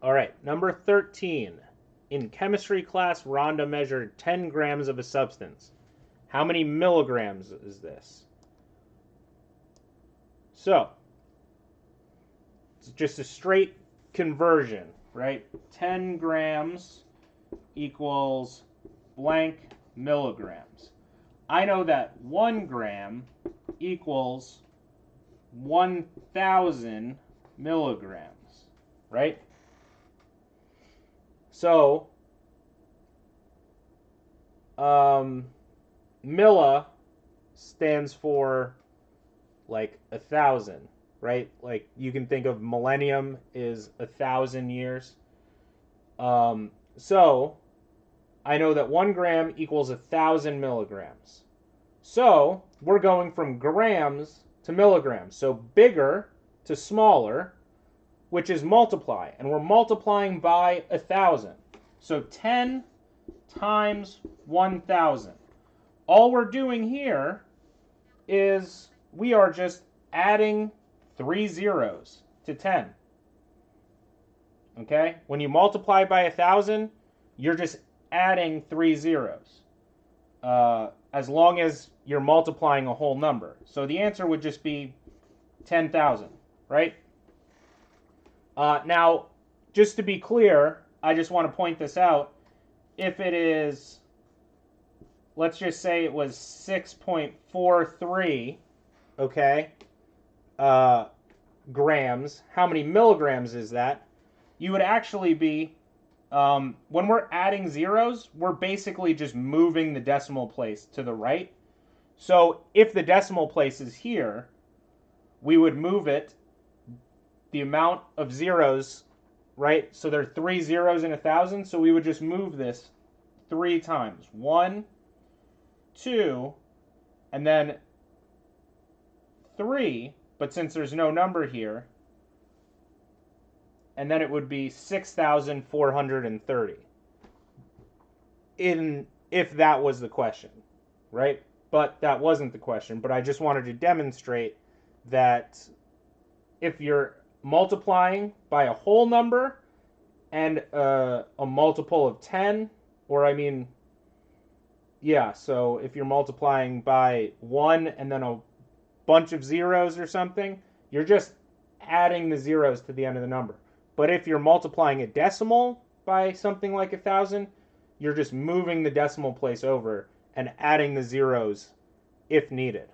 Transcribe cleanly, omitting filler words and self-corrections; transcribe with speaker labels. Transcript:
Speaker 1: All right, number 13. In chemistry class, Rhonda measured 10 grams of a substance. How many milligrams is this? So, it's just a straight conversion, right? 10 grams equals blank milligrams. I know that 1 gram equals 1,000 milligrams, right? So, milli stands for like 1,000, right? Like you can think of millennium is 1,000 years. So I know that 1 gram equals 1,000 milligrams. So we're going from grams to milligrams. So bigger to smaller, which is multiply. And we're multiplying by 1,000. So 10 times 1,000. All we're doing here is we are just adding 3 zeros to 10. Okay? When you multiply by 1,000, you're just adding 3 zeros. As long as you're multiplying a whole number. So the answer would just be 10,000, right? Now, just to be clear, I just want to point this out. If it is, let's just say it was 6.43, okay, grams, how many milligrams is that? You would actually be, when we're adding zeros, we're basically just moving the decimal place to the right. So if the decimal place is here, we would move it the amount of zeros, right? So there are 3 zeros in 1,000, so we would just move this 3 times. 1, 2, and then 3, but since there's no number here, and then it would be 6,430. If that was the question, right? But that wasn't the question. But I just wanted to demonstrate that if you're multiplying by a whole number and a multiple of 10, or I mean, yeah, so if you're multiplying by 1 and then a bunch of zeros or something, you're just adding the zeros to the end of the number. But if you're multiplying a decimal by something like 1,000, you're just moving the decimal place over and adding the zeros if needed.